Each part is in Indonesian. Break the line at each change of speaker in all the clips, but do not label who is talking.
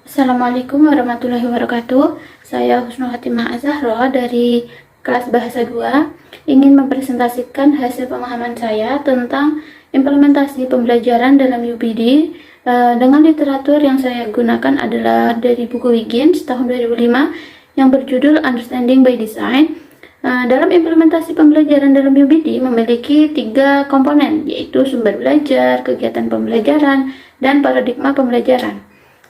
Assalamualaikum warahmatullahi wabarakatuh. Saya Husnul Hatimah Azahra dari kelas Bahasa 2 ingin mempresentasikan hasil pemahaman saya tentang implementasi pembelajaran dalam UPD dengan literatur yang saya gunakan adalah dari buku Wiggins tahun 2005 yang berjudul Understanding by Design. Dalam implementasi pembelajaran dalam UPD memiliki 3 komponen, yaitu sumber belajar, kegiatan pembelajaran, dan paradigma pembelajaran.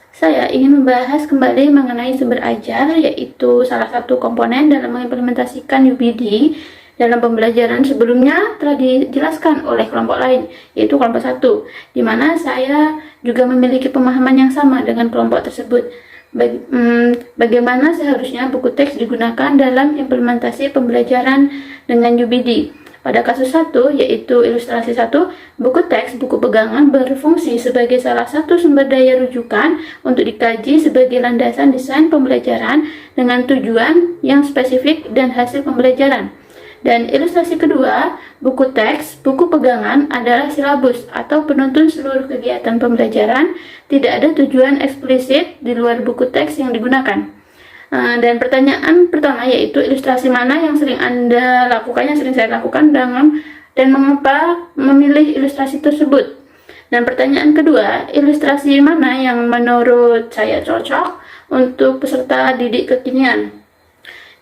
Saya ingin membahas kembali mengenai sumber ajar, yaitu salah satu komponen dalam mengimplementasikan UPD dalam pembelajaran. Sebelumnya telah dijelaskan oleh kelompok lain, yaitu kelompok 1, di mana saya juga memiliki pemahaman yang sama dengan kelompok tersebut. Bagaimana seharusnya buku teks digunakan dalam implementasi pembelajaran dengan UPD. Pada kasus 1, yaitu ilustrasi 1, buku teks, buku pegangan berfungsi sebagai salah satu sumber daya rujukan untuk dikaji sebagai landasan desain pembelajaran dengan tujuan yang spesifik dan hasil pembelajaran. Dan ilustrasi kedua, buku teks, buku pegangan adalah silabus atau penuntun seluruh kegiatan pembelajaran, tidak ada tujuan eksplisit di luar buku teks yang digunakan. Dan pertanyaan pertama yaitu ilustrasi mana yang sering Anda lakukan, yang sering saya lakukan dan mengapa memilih ilustrasi tersebut. Dan pertanyaan kedua, ilustrasi mana yang menurut saya cocok untuk peserta didik kekinian.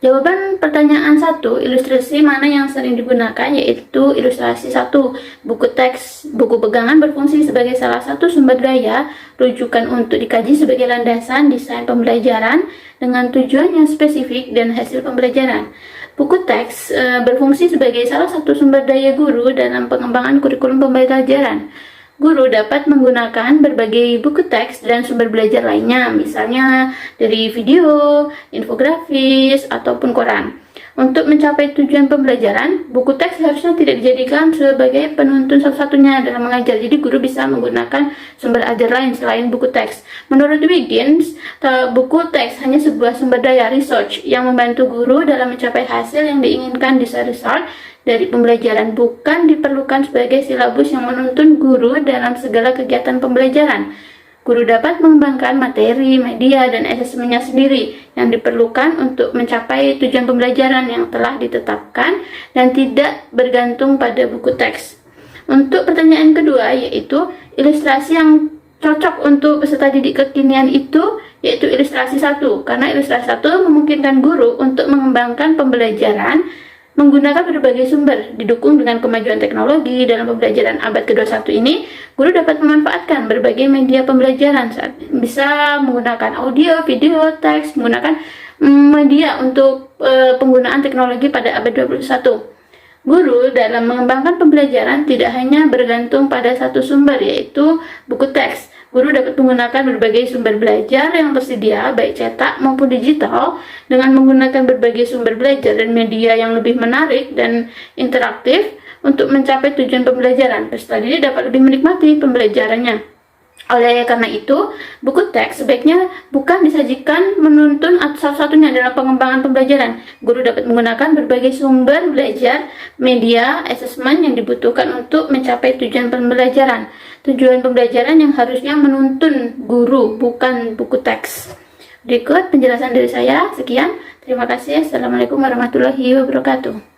Jawaban pertanyaan 1, ilustrasi mana yang sering digunakan, yaitu ilustrasi 1. Buku teks, buku pegangan berfungsi sebagai salah satu sumber daya rujukan untuk dikaji sebagai landasan desain pembelajaran dengan tujuan yang spesifik dan hasil pembelajaran. Buku teks berfungsi sebagai salah satu sumber daya guru dalam pengembangan kurikulum pembelajaran. Guru dapat menggunakan berbagai buku teks dan sumber belajar lainnya, misalnya dari video, infografis, ataupun koran. Untuk mencapai tujuan pembelajaran, buku teks harusnya tidak dijadikan sebagai penuntun satu-satunya dalam mengajar. Jadi guru bisa menggunakan sumber ajar lain selain buku teks. Menurut Wiggins, buku teks hanya sebuah sumber daya research yang membantu guru dalam mencapai hasil yang diinginkan di result dari pembelajaran, bukan diperlukan sebagai silabus yang menuntun guru dalam segala kegiatan pembelajaran. Guru dapat mengembangkan materi, media, dan asesmennya sendiri yang diperlukan untuk mencapai tujuan pembelajaran yang telah ditetapkan dan tidak bergantung pada buku teks. Untuk pertanyaan kedua, yaitu ilustrasi yang cocok untuk peserta didik kekinian yaitu ilustrasi 1, karena ilustrasi 1 memungkinkan guru untuk mengembangkan pembelajaran menggunakan berbagai sumber. Didukung dengan kemajuan teknologi dalam pembelajaran abad ke-21 ini, guru dapat memanfaatkan berbagai media pembelajaran, bisa menggunakan audio, video, teks, menggunakan media untuk penggunaan teknologi pada abad 21. Guru dalam mengembangkan pembelajaran tidak hanya bergantung pada satu sumber, yaitu buku teks. Guru dapat menggunakan berbagai sumber belajar yang tersedia, baik cetak maupun digital, dengan menggunakan berbagai sumber belajar dan media yang lebih menarik dan interaktif untuk mencapai tujuan pembelajaran. Peserta didik dapat lebih menikmati pembelajarannya. Oleh karena itu, buku teks sebaiknya bukan disajikan menuntun satu-satunya dalam pengembangan pembelajaran. Guru dapat menggunakan berbagai sumber belajar, media, asesmen yang dibutuhkan untuk mencapai tujuan pembelajaran. Tujuan pembelajaran yang harusnya menuntun guru, bukan buku teks. Berikut penjelasan dari saya. Sekian. Terima kasih. Assalamualaikum warahmatullahi wabarakatuh.